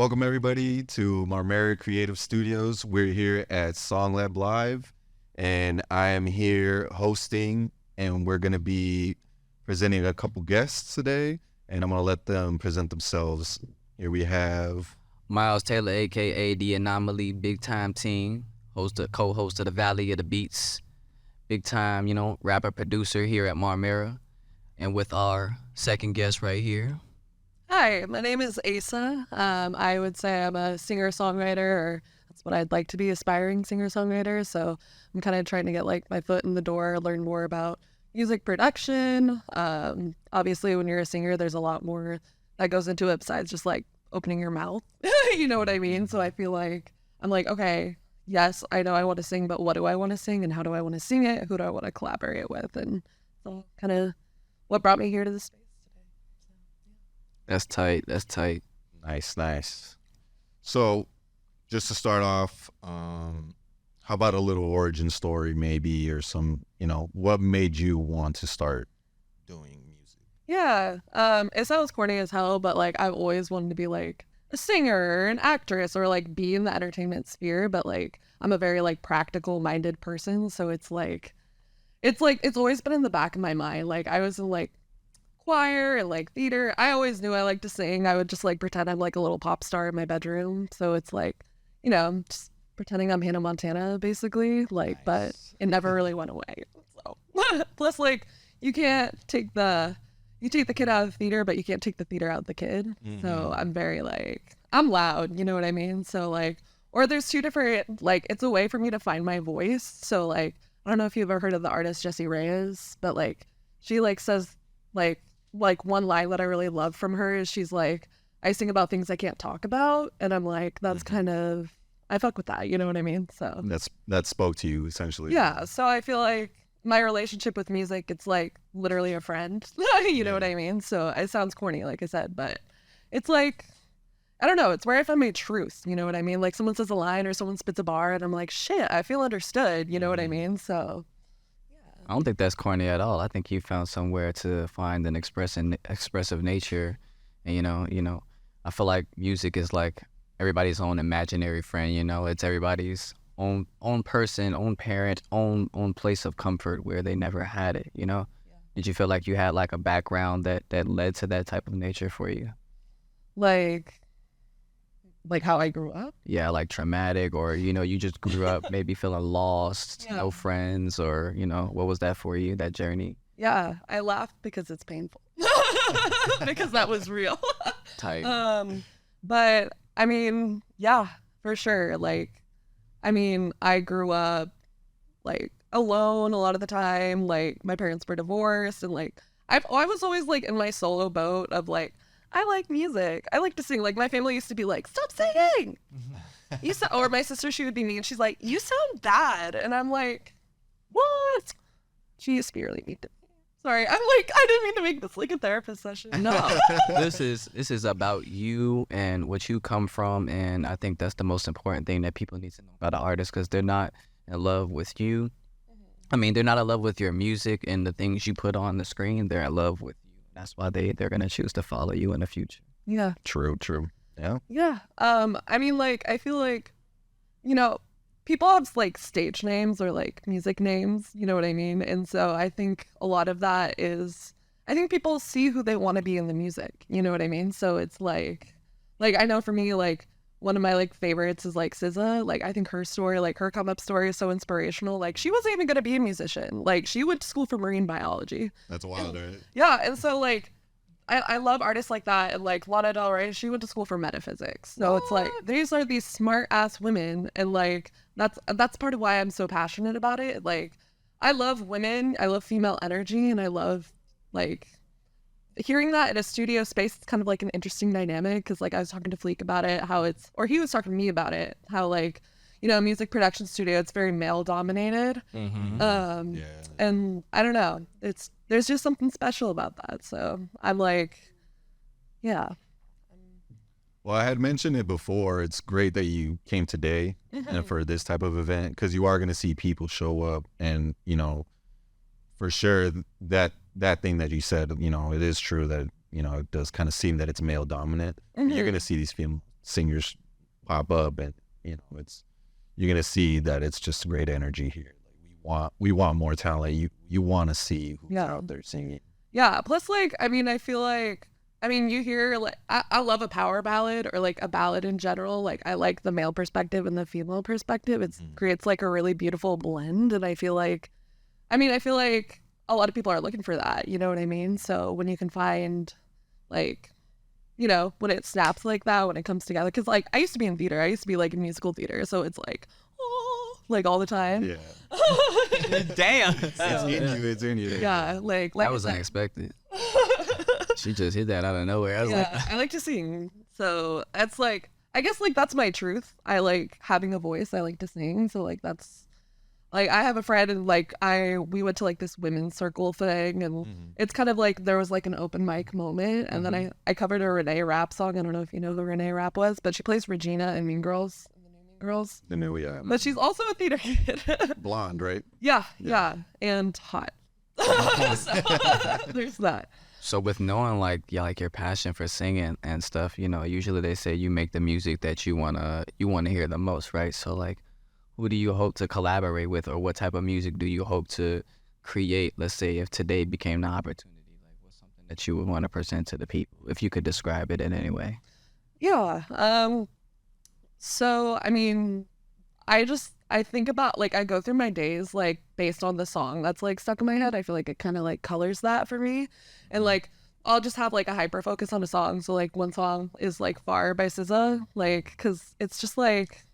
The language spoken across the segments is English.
Welcome everybody to Marmara Creative Studios. We're here at SongLab Live, and I am here hosting, and we're going to be presenting a couple guests today, and I'm going to let them present themselves. Here we have Mylez Taylor, aka The Anomaly, big time team, co-host of the Valley of the Beats, big time, rapper producer here at Marmara, and with our second guest right here. Hi, my name is Asa. I would say I'm a singer-songwriter, or that's what I'd like to be, aspiring singer-songwriter. So I'm kind of trying to get my foot in the door, learn more about music production. Obviously, when you're a singer, there's a lot more that goes into it besides just opening your mouth. You know what I mean? So I feel like I'm okay, yes, I know I want to sing, but what do I want to sing and how do I want to sing it? Who do I want to collaborate with? And so kind of what brought me here to this space. That's tight. Nice. So, just to start off, how about a little origin story maybe, or some, what made you want to start doing music? Yeah, it sounds corny as hell, but I've always wanted to be a singer or an actress or be in the entertainment sphere, but I'm a very practical minded person, so it's always been in the back of my mind. I was in choir and theater. I always knew I liked to sing. I would just pretend I'm a little pop star in my bedroom. So it's I'm just pretending I'm Hannah Montana basically. Nice. But it never really went away. So plus you take the kid out of the theater, but you can't take the theater out of the kid. Mm-hmm. So I'm very I'm loud, you know what I mean? So or there's two different it's a way for me to find my voice. So I don't know if you've ever heard of the artist Jessie Reyes, but she says one line that I really love from her is she's I sing about things I can't talk about, and I'm that's kind of, I fuck with that, you know what I mean? So that spoke to you essentially. Yeah, so I feel my relationship with music, it's literally a friend. You know what I mean? So it sounds corny, like I said, but it's I don't know, it's where I find my truth, you know what I mean? Someone says a line or someone spits a bar and I'm shit, I feel understood, you know what I mean? So I don't think that's corny at all. I think you found somewhere to find an expressive nature, and I feel like music is everybody's own imaginary friend. It's everybody's own person, own parent, own place of comfort where they never had it. Yeah. Did you feel like you had a background that led to that type of nature for you? Like how I grew up? Yeah, traumatic, or you just grew up maybe feeling lost, no friends, or what was that for you, that journey? Yeah, I laughed because it's painful. Because that was real. Tight. But I mean, yeah, for sure. I grew up alone a lot of the time. My parents were divorced, and I was always in my solo boat of I like music. I like to sing. My family used to be stop singing. Or my sister, she would be mean. She's you sound bad. And I'm what? She used to be really mean to me. Sorry. I'm I didn't mean to make this a therapist session. No, this is about you and what you come from. And I think that's the most important thing that people need to know about an artist, because they're not in love with you. I mean, they're not in love with your music and the things you put on the screen. They're in love with you. That's why they're going to choose to follow you in the future. Yeah. True. Yeah. Yeah. I mean, I feel people have stage names or music names, you know what I mean? And so I think a lot of that is, I think people see who they want to be in the music, you know what I mean? So it's I know for me, one of my favorites is SZA. I think her story, her come up story is so inspirational. She wasn't even gonna be a musician. She went to school for marine biology. That's wild, right? Yeah, and so I love artists like that. And Lana Del Rey, she went to school for metaphysics. So What? it's these are these smart ass women, and that's part of why I'm so passionate about it. I love women, I love female energy, and I love hearing that in a studio space. It's kind of an interesting dynamic, because I was talking to Fleek about it, or he was talking to me about it, how music production studio, it's very male dominated. Mm-hmm. And I don't know, there's just something special about that. So I'm yeah. Well, I had mentioned it before. It's great that you came today and for this type of event, because you are going to see people show up, and for sure that thing that you said, it is true that it does kind of seem that it's male dominant. You're going to see these singers pop up, and you know, you're gonna see that it's just great energy here. Like we want more talent. You want to see who's out there singing. Yeah. Plus, like, I mean, I feel like, I mean, you hear, like, I love a power ballad or like a ballad in general. Like, I like the male perspective and the female perspective. It creates like a really beautiful blend. And I feel like a lot of people are looking for that. You know what I mean? So when you can find, like, you know, when it snaps like that, when it comes together. Because, like, I used to be in theater. I used to be, like, in musical theater. So it's like, oh, like, all the time. Yeah. Damn. It's in you. Yeah, like That was unexpected. She just hit that out of nowhere. I was like, I like to sing. So that's like, I guess, like, that's my truth. I like having a voice. I like to sing. So, like, that's, like, I have a friend, and, like, we went to, like, this women's circle thing, and it's kind of like there was, like, an open mic moment, and then I covered a Renee Rapp song. I don't know if you know who Renee Rapp was, but she plays Regina in Mean Girls. Girls. The new, yeah. But she's also a theater kid. Blonde, right? Yeah, and hot. So, there's that. so with knowing like your passion for singing and stuff, you know, usually they say you make the music that you wanna hear the most, right? So like, who do you hope to collaborate with, or what type of music do you hope to create? Let's say if today became the opportunity, like what's something that you would want to present to the people, if you could describe it in any way? Yeah. So, I mean, I think about, like, I go through my days, like, based on the song that's, like, stuck in my head. I feel like it kind of, like, colors that for me. And, like, I'll just have, like, a hyper focus on a song. So, like, one song is, like, Far by SZA, like, because it's just, like,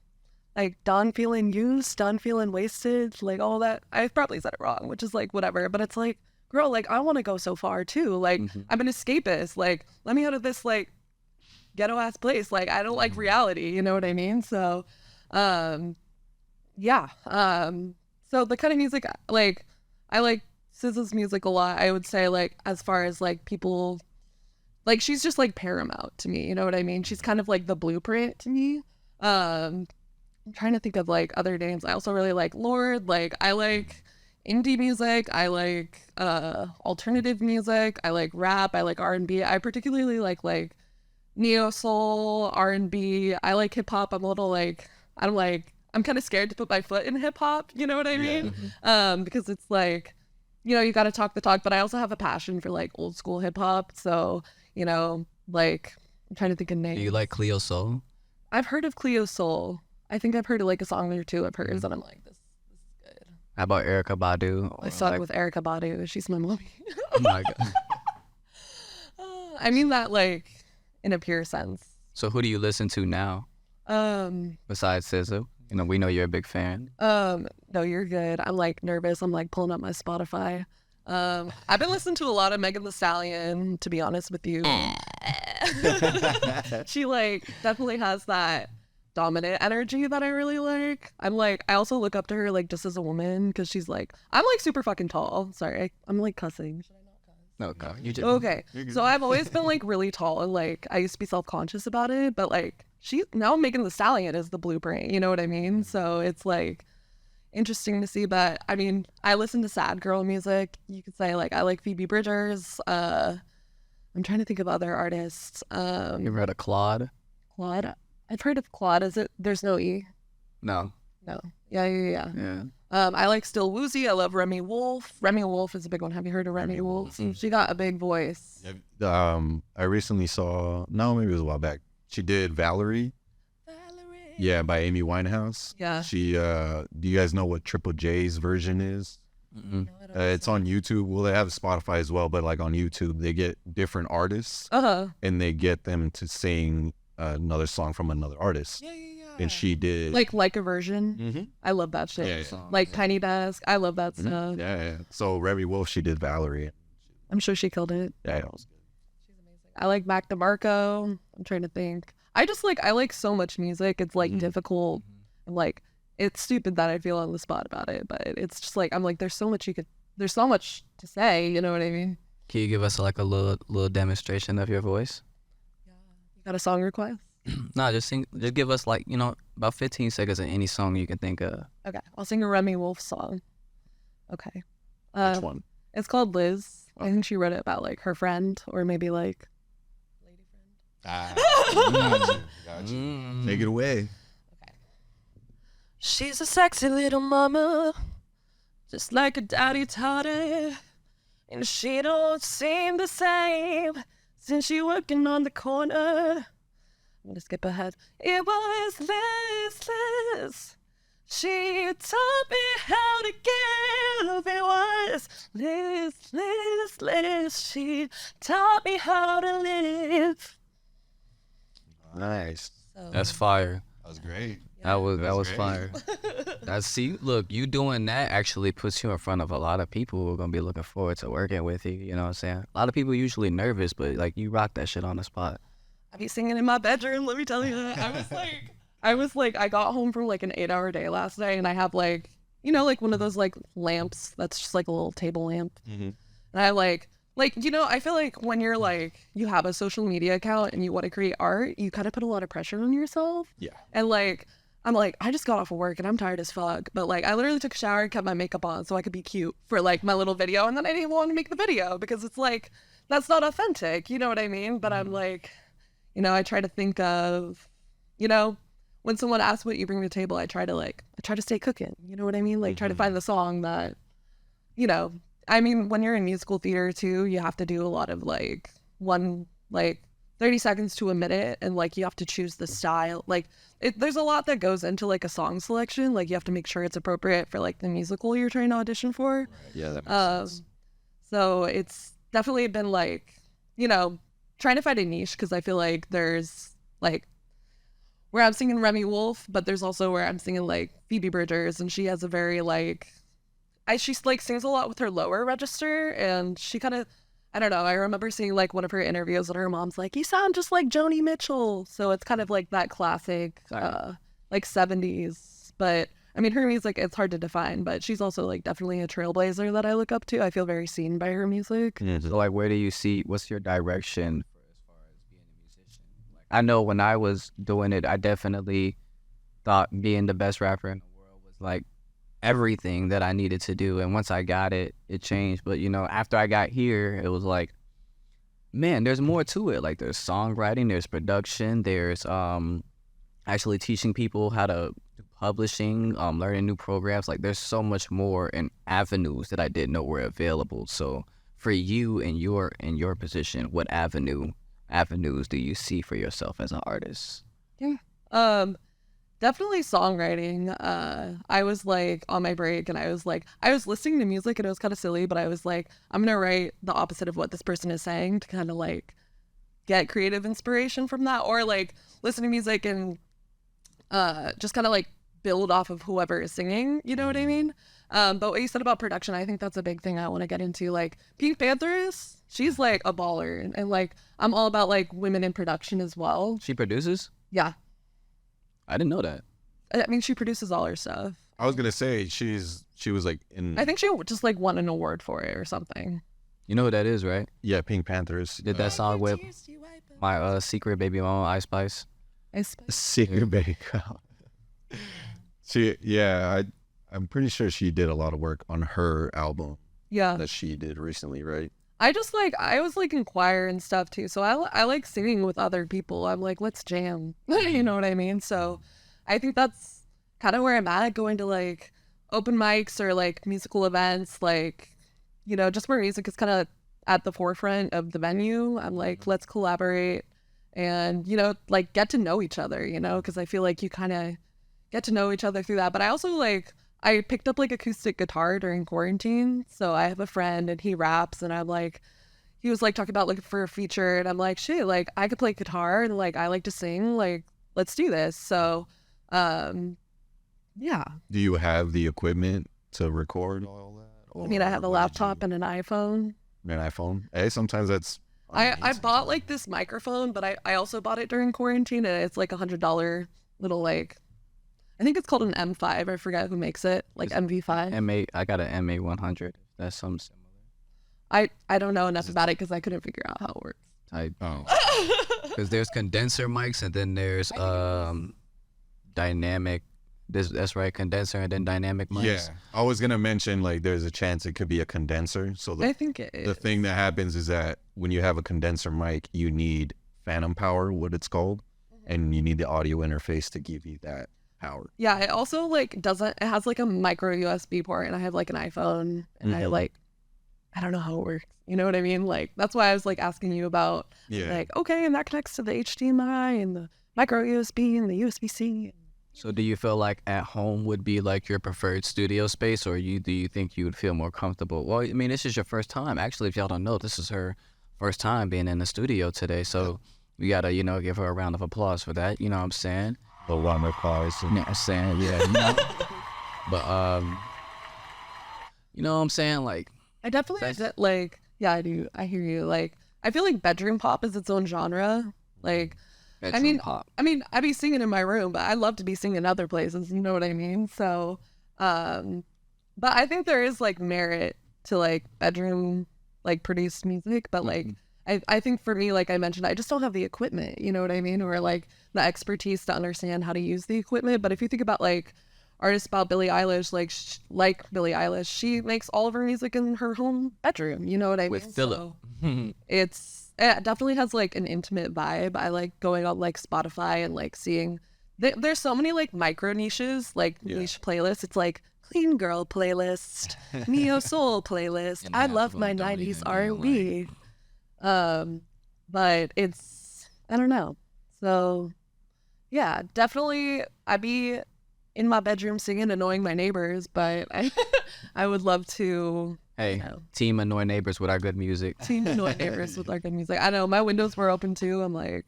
done feeling used, done feeling wasted, like, all that. I probably said it wrong, which is, like, whatever. But it's, like, girl, like, I want to go so far, too. Like, I'm an escapist. Like, let me out of this, like, ghetto ass place. Like, I don't like reality, you know what I mean? So yeah. So the kind of music, like, I like SZA's music a lot. I would say, like, as far as like people, like, she's just like paramount to me, you know what I mean? She's kind of like the blueprint to me. I'm trying to think of like other names. I also really like Lorde. Like, I like indie music. I like alternative music. I like rap. I like R&B. I particularly like neo soul, R&B. I like hip hop. I'm a little like, I'm kind of scared to put my foot in hip hop, you know what I mean? Because it's like, you know, you got to talk the talk, but I also have a passion for like old school hip hop. So, you know, like, I'm trying to think of names. Do you like Cleo Soul? I've heard of Cleo Soul. I think I've heard like a song or two of hers, and I'm like, this is good. How about Erykah Badu? I stuck with Erykah Badu. She's my mommy. Oh my God. I mean that, like, in a pure sense. So who do you listen to now? Besides SZA? You know, we know you're a big fan. No, you're good. I'm like nervous. I'm like pulling up my Spotify. I've been listening to a lot of Megan Thee Stallion, to be honest with you. She like definitely has that dominant energy that I really like. I'm like, I also look up to her like just as a woman, because she's like, I'm like super fucking tall. Sorry, I'm like cussing. Should I not cuss? No, you just Okay, so I've always been like really tall, and like I used to be self-conscious about it, but like now Megan Thee Stallion is the blueprint, you know what I mean? So it's like interesting to see. But I mean, I listen to sad girl music. You could say like I like Phoebe Bridgers. I'm trying to think of other artists. You ever heard of Claude? Claude. I've heard of Claude. Is it? There's no E. No. No. Yeah. I like Still Woozy. I love Remy Wolf. Remy Wolf is a big one. Have you heard of Remy Wolf? She got a big voice. I recently saw, no, maybe it was a while back. She did Valerie. Yeah, by Amy Winehouse. Yeah. She, do you guys know what Triple J's version is? Mm-mm. It's on YouTube. Well, they have Spotify as well, but like on YouTube, they get different artists and they get them to sing another song from another artist. Yeah. And she did like a version. I love that shit. Yeah. Like Tiny Desk. I love that stuff. Yeah. So Remy Wolf, she did Valerie. I'm sure she killed it. Yeah, it was good. She's amazing. I like Mac DeMarco. I'm trying to think. I like so much music. It's like difficult. And like, it's stupid that I feel on the spot about it, but it's just like, I'm like, there's so much to say, you know what I mean? Can you give us like a little demonstration of your voice? Yeah. You got a song request? No, just give us like, you know, about 15 seconds of any song you can think of. Okay, I'll sing a Remy Wolf song. Okay. Which one? It's called Liz. I think she wrote it about like her friend, or maybe like lady friend. Got you. Take it away. She's a sexy little mama, just like a daddy toddy, and she don't seem the same since she working on the corner. I'm gonna skip ahead. It was this. She taught me how to give. It was this. She taught me how to live. Nice. So, That's fire. That was great. That was great. fire. Look, you doing that actually puts you in front of a lot of people who are gonna be looking forward to working with you. You know what I'm saying? A lot of people usually nervous, but like you rock that shit on the spot. I be singing in my bedroom. Let me tell you that. I got home from like an 8-hour day last night, and I have like, like one of those like lamps that's just like a little table lamp. Mm-hmm. And I I feel like when you're like, you have a social media account and you want to create art, you kind of put a lot of pressure on yourself. Yeah. And like, I'm like, I just got off of work and I'm tired as fuck. But like, I literally took a shower and kept my makeup on so I could be cute for like my little video. And then I didn't want to make the video because it's like, that's not authentic. You know what I mean? But I'm like, I try to think of, when someone asks what you bring to the table, I try to stay cooking. You know what I mean? Like try to find the song that, when you're in musical theater too, you have to do a lot of like 30 seconds to a minute, and like you have to choose the style. Like there's a lot that goes into like a song selection. Like you have to make sure it's appropriate for like the musical you're trying to audition for. Right. Yeah, that makes sense. So it's definitely been like, trying to find a niche, because I feel like there's like where I'm singing Remy Wolf, but there's also where I'm singing like Phoebe Bridgers, and she has a very like, she like sings a lot with her lower register, and she kind of, I don't know, I remember seeing like one of her interviews and her mom's like, you sound just like Joni Mitchell. So it's kind of like that classic like 70s. But I mean, her music, it's hard to define, but she's also like definitely a trailblazer that I look up to. I feel very seen by her music. So like, where do you see, what's your direction for as far as being a musician? Like, I know when I was doing it, I definitely thought being the best rapper in the world was like everything that I needed to do. And once I got it, it changed. But after I got here, it was like, man, there's more to it. Like there's songwriting, there's production, there's actually teaching people how to do publishing, learning new programs. Like there's so much more and avenues that I didn't know were available. So for you and your position, what avenues do you see for yourself as an artist? Yeah. Definitely songwriting. I was like on my break and I was listening to music and it was kind of silly, but I was like, I'm going to write the opposite of what this person is saying to kind of like get creative inspiration from that, or like listen to music and just kind of like build off of whoever is singing, you know what I mean? But what you said about production, I think that's a big thing I want to get into. Like Pink Panthers, she's like a baller, and like I'm all about like women in production as well. She produces? Yeah. I didn't know that. I mean, she produces all her stuff. I was gonna say she was like in. I think she just like won an award for it or something. You know who that is, right? Yeah, Pink Panthers. Did that song with my secret baby mama, Ice Spice. Secret baby girl. I'm pretty sure she did a lot of work on her album. Yeah. That she did recently, right? I was like in choir and stuff too. So I like singing with other people. I'm like, let's jam. You know what I mean? So I think that's kind of where I'm at, going to like open mics or like musical events, like, just where music is kind of at the forefront of the venue. I'm like, let's collaborate and, like get to know each other, because I feel like you kind of get to know each other through that. But I also like, I picked up like acoustic guitar during quarantine. So I have a friend and he raps, and I'm like, he was like talking about looking for a feature, and I'm like, shit, like I could play guitar and like I like to sing, like let's do this. So yeah. Do you have the equipment to record all that? I mean, I have a laptop and an iPhone. An iPhone? Hey, sometimes that's. I bought like this microphone, but I also bought it during quarantine, and it's like $100 little like, I think it's called an M5. I forget who makes it. Like MV5. M8. I got an MA100. That's something similar. I don't know enough about it because I couldn't figure out how it works. Because there's condenser mics, and then there's dynamic. That's right, condenser and then dynamic mics. Yeah, I was gonna mention like there's a chance it could be a condenser. So I think it is. The thing that happens is that when you have a condenser mic, you need phantom power, what it's called, and you need the audio interface to give you that power. Yeah, it also like doesn't. It has like a micro USB port, and I have like an iPhone, and I don't know how it works. You know what I mean? Like that's why I was like asking you about. Like okay, and that connects to the HDMI and the micro USB and the USB-C. So do you feel like at home would be like your preferred studio space, or do you think you would feel more comfortable? Well, I mean, this is your first time. Actually, if y'all don't know, this is her first time being in the studio today. So we gotta, give her a round of applause for that. You know what I'm saying? The round of applause. Yeah, I'm saying, yeah. But you know what I'm saying? Like, I definitely like. Yeah, I do. I hear you. Like, I feel like bedroom pop is its own genre. Like. Pop. I be singing in my room, but I love to be singing other places. You know what I mean? So, but I think there is like merit to like bedroom, like produced music. But like, I think for me, like I mentioned, I just don't have the equipment. You know what I mean? Or like the expertise to understand how to use the equipment. But if you think about like artists about Billie Eilish, like Billie Eilish, she makes all of her music in her home bedroom. You know what I mean? With Philip. So it definitely has like an intimate vibe. I like going on like Spotify and like seeing there's so many like micro niches, like niche playlists. It's like clean girl playlist, neo soul playlist. I love my 90s R&B. But it's I don't know. So yeah, definitely I'd be in my bedroom singing, annoying my neighbors, but I would love to. Hey, team annoy neighbors with our good music. Team annoy neighbors with our good music. I know my windows were open too. I'm like,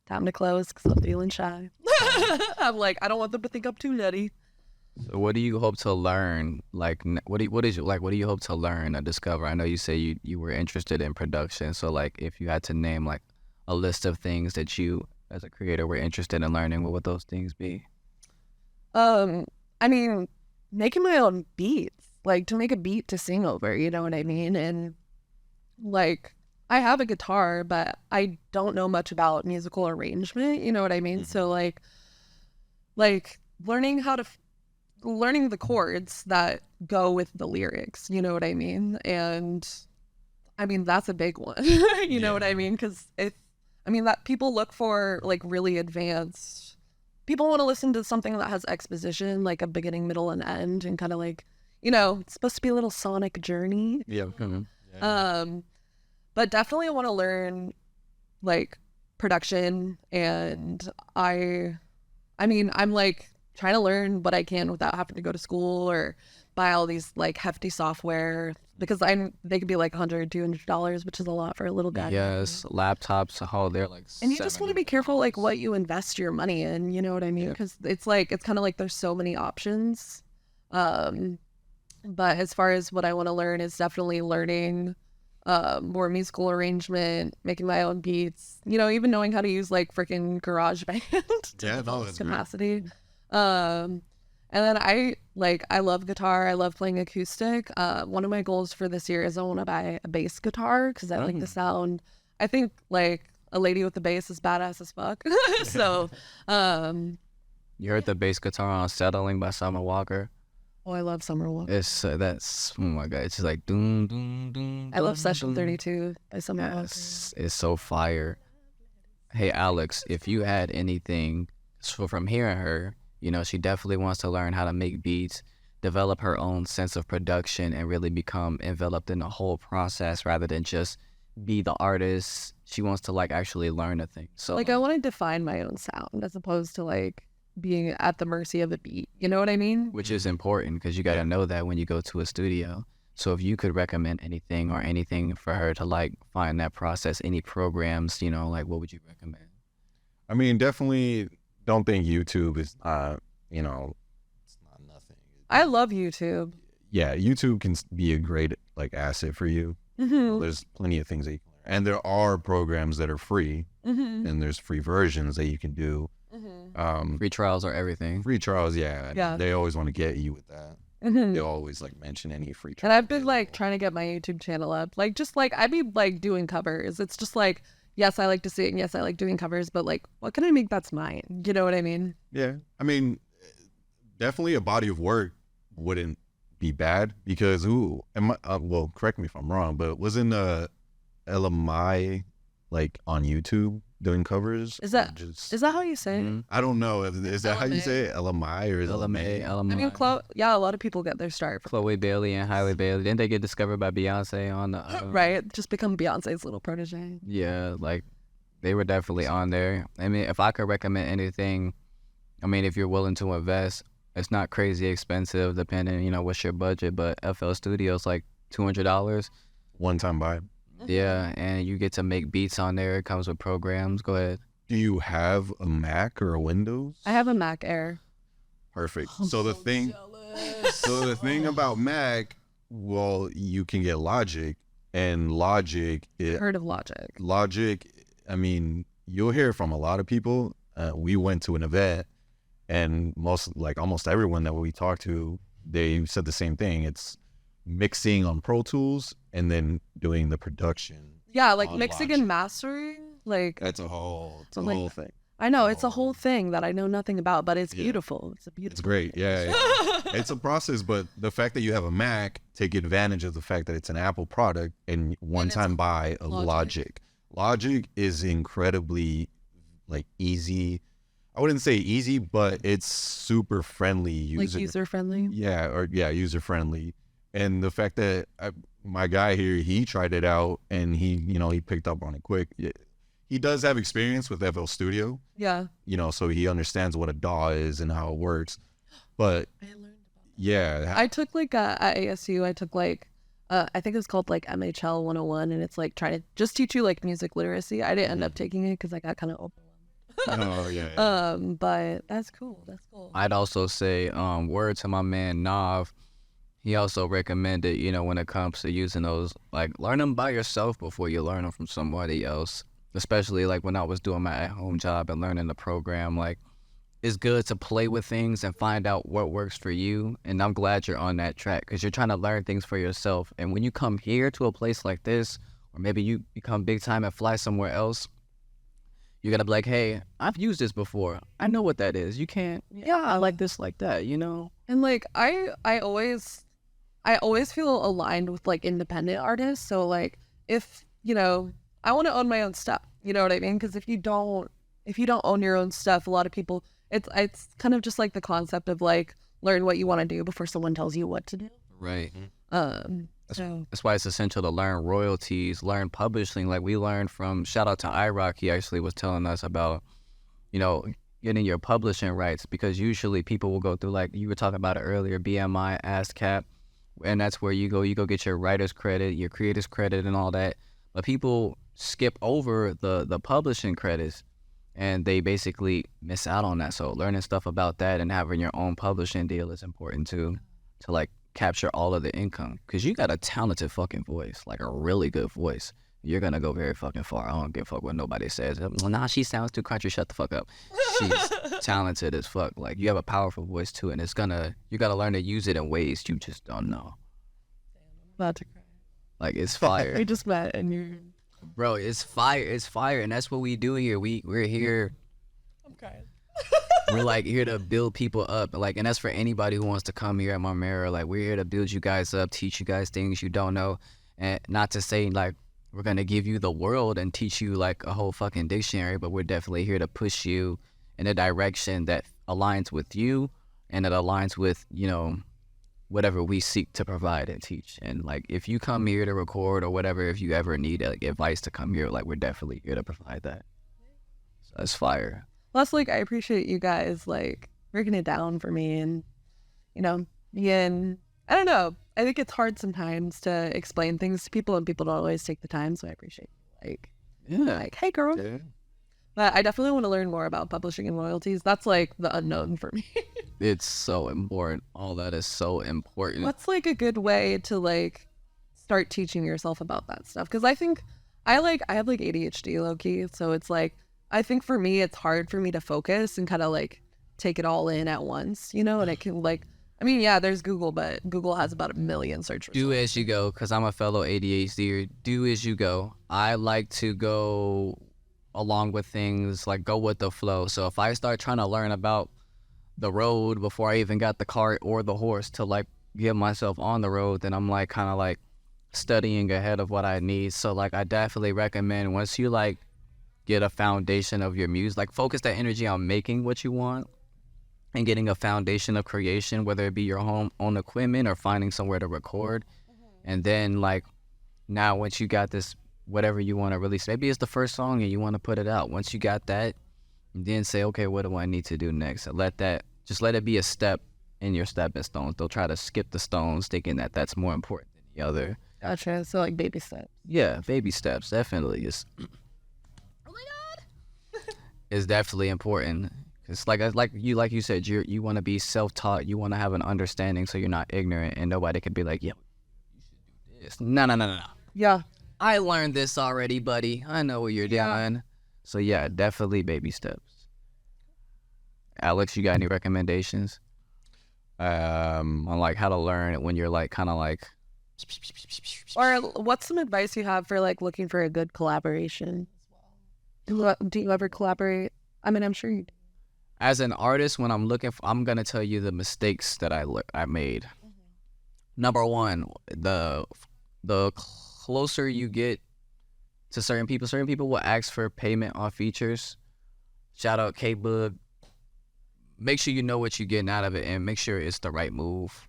time to close because I'm feeling shy. I'm like, I don't want them to think I'm too nutty. So what do you hope to learn? Like, what do you hope to learn or discover? I know you say you were interested in production. So like, if you had to name like a list of things that you as a creator were interested in learning, what would those things be? I mean, making my own beats. Like to make a beat to sing over, you know what I mean? And like I have a guitar, but I don't know much about musical arrangement, you know what I mean? So like learning the chords that go with the lyrics, you know what I mean? And I mean that's a big one. You know what I mean? Because that people look for like really advanced. People want to listen to something that has exposition, like a beginning, middle, and end, and kind of like, it's supposed to be a little sonic journey. Yeah. But definitely I want to learn like production, and I'm like trying to learn what I can without having to go to school or buy all these like hefty software, because they could be like $100, $200, which is a lot for a little guy. Yes, laptops, they're like. And you just want to be careful like what you invest your money in, you know what I mean? Because it's kind of like there's so many options. But as far as what I want to learn is definitely learning more musical arrangement, making my own beats, even knowing how to use like freaking GarageBand to that's capacity. And then I love guitar. I love playing acoustic. One of my goals for this year is I want to buy a bass guitar because I like the sound. I think like a lady with a bass is badass as fuck. So, you heard the bass guitar on "Settling" by Summer Walker? Oh, I love Summer Walker. It's that's oh my god, it's just like doom doom doom. I love Session 32 by Summer Walker. It's so fire. Hey Alex, if you had anything from hearing her, she definitely wants to learn how to make beats, develop her own sense of production, and really become enveloped in the whole process rather than just be the artist. She wants to like actually learn a thing. So like I want to define my own sound as opposed to like being at the mercy of a beat. You know what I mean? Which is important because you got to know that when you go to a studio. So if you could recommend anything for her to like find that process, any programs, like what would you recommend? I mean, definitely don't think YouTube is, it's not nothing. I love YouTube. Yeah, YouTube can be a great like asset for you. There's plenty of things that you can learn. And there are programs that are free, and there's free versions that you can do. Free trials are everything. Free trials, yeah. They always want to get you with that. They always like mention any free trial. And I've been like trying to get my YouTube channel up. Like just like I'd be like doing covers. It's just like, yes, I like to sing. Yes, I like doing covers. But like, what can I make that's mine? You know what I mean? Yeah. I mean, definitely a body of work wouldn't be bad because well, correct me if I'm wrong, but wasn't LMI like on YouTube doing covers. Is that how you say it? Mhm. I don't know. Is that how you LMA? say it? LMI or is it LMA, I mean, a lot of people get their start from Chloe Bailey and Halle Bailey. Didn't they get discovered by Beyonce on the right. Just become Beyonce's little protege. Yeah, like they were definitely on there. I mean, if I could recommend anything, I mean, if you're willing to invest, it's not crazy expensive depending, what's your budget, but FL Studio's like $200. one time buy? Yeah, and you get to make beats on there. It comes with programs. Go ahead. Do you have a Mac or a Windows? I have a Mac Air. Perfect. So the thing about Mac, well, you can get Logic, and Logic, Heard of Logic? I mean, you'll hear from a lot of people. We went to an event, and almost everyone that we talked to, they said the same thing. It's mixing on Pro Tools and then doing the production. Yeah, like on mixing Logic. and mastering. Like That's a whole like- whole thing. I know it's a whole thing that I know nothing about, but it's Yeah. beautiful. It's a beautiful. It's great. Yeah. It's a process, but the fact that you have a Mac, take advantage of the fact that it's an Apple product and one-time buy a Logic. Logic is incredibly easy. I wouldn't say easy, but it's super friendly User friendly. user friendly. And the fact that my guy here, he tried it out and he picked up on it quick. He does have experience with FL Studio, Yeah. so he understands what a DAW is and how it works. But I learned about yeah, I took at ASU, I took I think it was called MHL 101, and it's trying to just teach you music literacy. I didn't end up taking it because I got kind of overwhelmed. oh yeah. But that's cool. That's cool. I'd also say, word to my man Nav. He also recommended, when it comes to using those, learn them by yourself before you learn them from somebody else. Especially when I was doing my at-home job and learning the program, it's good to play with things and find out what works for you. And I'm glad you're on that track because you're trying to learn things for yourself. And when you come here to a place like this, or maybe you become big time and fly somewhere else, you're gonna be like, hey, I've used this before. I know what that is. You can't, I like this, like that, And I always feel aligned with independent artists. So if I want to own my own stuff, you know what I mean? Because if you don't own your own stuff, a lot of people, it's kind of just the concept of learn what you want to do before someone tells you what to do. Right. So That's why it's essential to learn royalties, learn publishing. We learned from, shout out to iRock, he actually was telling us about, getting your publishing rights, because usually people will go through, you were talking about it earlier, BMI, ASCAP, and that's where you go get your writer's credit, your creator's credit and all that. But people skip over the publishing credits, and they basically miss out on that. So learning stuff about that and having your own publishing deal is important too, to capture all of the income, because you got a talented fucking voice, a really good voice. You're gonna go very fucking far. I don't give a fuck what nobody says. Well, nah, she sounds too country. Shut the fuck up. She's talented as fuck. You have a powerful voice too, and you gotta learn to use it in ways you just don't know. about to cry. It's fire. We just met and you're. Bro, it's fire, and that's what we do here. We're here. I'm crying. We're here to build people up, and that's for anybody who wants to come here at Marmara. We're here to build you guys up, teach you guys things you don't know, and not to say we're gonna give you the world and teach you a whole fucking dictionary, but we're definitely here to push you in a direction that aligns with you and that aligns with whatever we seek to provide and teach. And if you come here to record or whatever, if you ever need advice to come here, we're definitely here to provide that. So that's fire. Plus, I appreciate you guys breaking it down for me, and being, I don't know. I think it's hard sometimes to explain things to people, and people don't always take the time. So I appreciate hey girl. Yeah. But I definitely want to learn more about publishing and royalties. That's the unknown for me. It's so important. All that is so important. What's a good way to start teaching yourself about that stuff? Because I think I have ADHD low key, so it's I think for me it's hard for me to focus and kind of take it all in at once, and it can I mean, yeah, there's Google, but Google has about 1 million search results. Do as you go, because I'm a fellow ADHDer. Do as you go. I like to go along with things, go with the flow. So if I start trying to learn about the road before I even got the cart or the horse to get myself on the road, then I'm studying ahead of what I need. So like I definitely recommend once you like get a foundation of your music, like focus that energy on making what you want and getting a foundation of creation, whether it be your own equipment or finding somewhere to record. And then like now once you got this, whatever you want to release, maybe it's the first song and you want to put it out. Once you got that, then say, okay, what do I need to do next? And let it be a step in your stepping stones. They'll try to skip the stones thinking that that's more important than the other. Gotcha. So like baby steps. Yeah, baby steps definitely is. Oh my God. Is definitely important. It's like you said, you want to be self-taught. You want to have an understanding, so you're not ignorant, and nobody could be like, yo, you should do this. No. Yeah. I learned this already, buddy. I know what you're doing. So yeah, definitely baby steps. Alex, you got any recommendations on like how to learn it when you're like kind of like? Or what's some advice you have for like looking for a good collaboration? Do you ever collaborate? I mean, I'm sure you do. As an artist, when I'm looking for, I'm gonna tell you the mistakes that I made. Number one, the closer you get to certain people will ask for payment on features. Shout out K-Bug. Make sure you know what you're getting out of it and make sure it's the right move.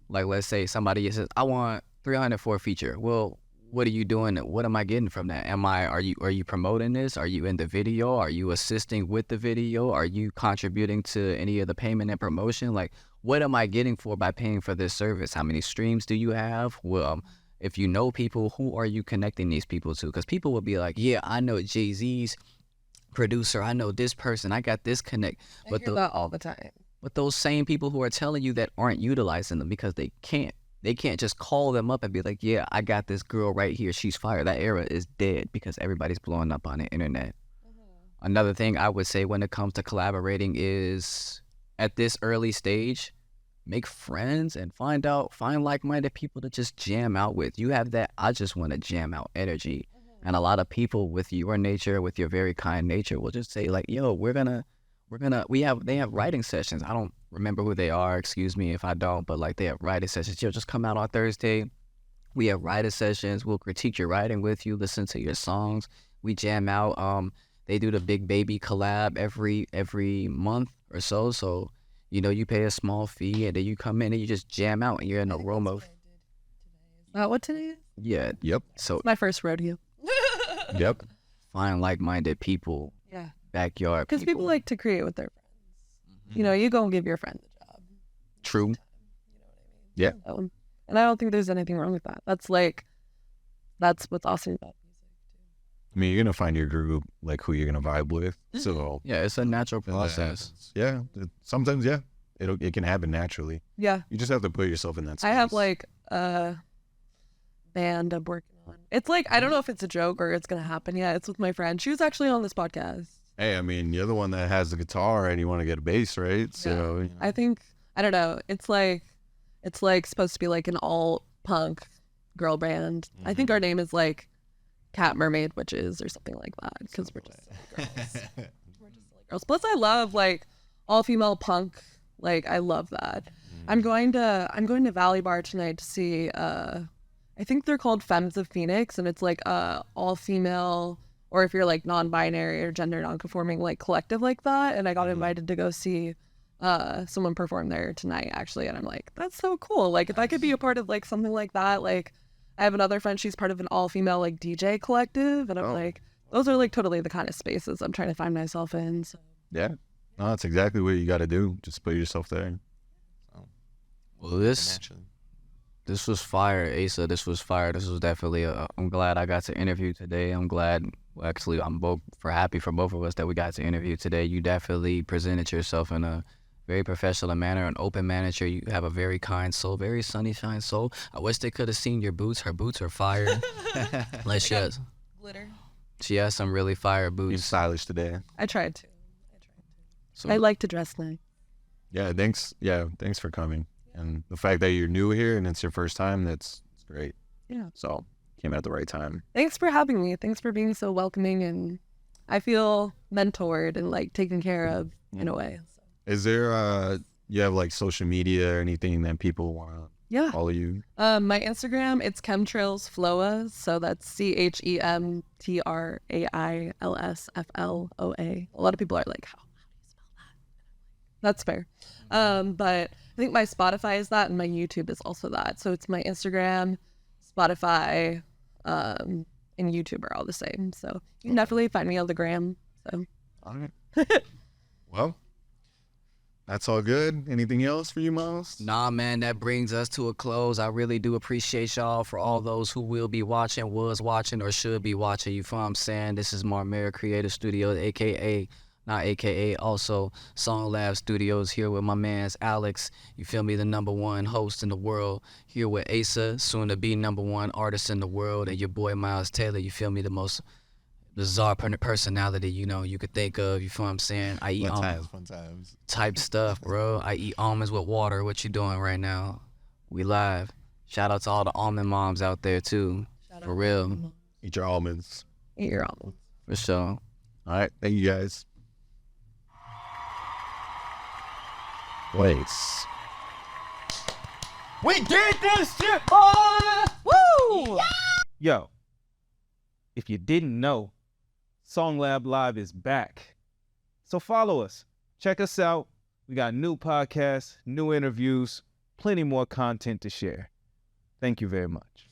Like let's say somebody says, I want 300 for a feature. Well, what are you doing? What am I getting from that? Are you promoting this? Are you in the video? Are you assisting with the video? Are you contributing to any of the payment and promotion? Like, what am I getting by paying for this service? How many streams do you have? Well, if you know people, who are you connecting these people to? Because people will be like, yeah, I know Jay-Z's producer. I know this person. I got this connect. I hear that all the time. But those same people who are telling you that aren't utilizing them because they can't. They can't just call them up and be like, yeah, I got this girl right here. She's fire. That era is dead because everybody's blowing up on the internet. Another thing I would say when it comes to collaborating is at this early stage, make friends and find like-minded people to just jam out with. You have that I just want to jam out energy. And a lot of people with your nature, with your very kind nature, will just say like, yo, they have writing sessions. I don't remember who they are, excuse me if I don't, but like they have writing sessions. Yo, just come out on Thursday. We have writing sessions. We'll critique your writing with you, listen to your songs. We jam out. They do the Big Baby collab every month or so. So, you pay a small fee and then you come in and you just jam out and you're in a room of. What today is? Yeah. Yep. So My first rodeo. Yep. Find like-minded people. Yeah. Backyard Because people like to create with their friends. You go and give your friend the job. True. Yeah. And I don't think there's anything wrong with that. That's what's awesome about music too. I mean, you're gonna find your group, like who you're gonna vibe with. So Yeah, it's a natural process. Sometimes it can happen naturally. Yeah. You just have to put yourself in that space. I have like a band I'm working on. It's like, I don't know if it's a joke or it's going to happen yet. It's with my friend. She was actually on this podcast. Hey, I mean, you're the one that has the guitar and you want to get a bass, right? So I think, I don't know. It's like supposed to be like an all punk girl band. I think our name is like Cat Mermaid Witches or something like that because we're just silly girls. We're just silly girls. Plus, I love like all female punk. Like I love that. I'm going to Valley Bar tonight to see. I think they're called Femmes of Phoenix, and it's like all female, or if you're like non-binary or gender non-conforming, like collective like that. And I got invited to go see someone perform there tonight actually, and I'm like, that's so cool. Like if I could be a part of like something like that. Like I have another friend, she's part of an all-female like DJ collective, and I'm like, those are like totally the kind of spaces I'm trying to find myself in. So. Yeah, no, that's exactly what you got to do. Just put yourself there. Well, this was fire, Asa. This was fire. This was definitely I'm glad I got to interview today. I'm glad, actually, I'm happy for both of us that we got to interview today. You definitely presented yourself in a very professional manner, an open manner. You have a very kind soul, very sunshine soul. I wish they could have seen your boots. Her boots are fire. Like Glitter. She has some really fire You're boots. stylish today. I tried to. So, I like to dress nice. Yeah, thanks. Yeah, thanks for coming. And the fact that you're new here and it's your first time, that's great. Yeah. So came at the right time. Thanks for having me. Thanks for being so welcoming, and I feel mentored and like taken care of in a way. So. Is there you have like social media or anything that people want to Yeah. Follow you. My Instagram, it's chemtrails floa. So that's CHEMTRAILSFLOA. A lot of people are like, how do you spell that? That's fair. But I think my Spotify is that, and my YouTube is also that. So it's my Instagram, Spotify, and YouTube are all the same. So you can definitely find me on the gram. So. All right. Well, that's all good. Anything else for you, Mylez? Nah, man, that brings us to a close. I really do appreciate y'all for all those who will be watching, was watching, or should be watching. You feel what I'm saying? This is Marmera Creative Studios, also SongLab Studios, here with my man's Alex. You feel me? The #1 host in the world. Here with Asa, soon to be #1 artist in the world, and your boy Mylez Taylor. You feel me? The most bizarre personality, you could think of. You feel what I'm saying? I eat Fun times. type stuff, bro. I eat almonds with water. What you doing right now? We live. Shout out to all the almond moms out there too. For real. Eat your almonds. Eat your almonds. For sure. All right. Thank you, guys. Place. We did this shit, boy! Woo! Yo, if you didn't know, SongLab Live is back. So follow us. Check us out. We got new podcasts, new interviews, plenty more content to share. Thank you very much.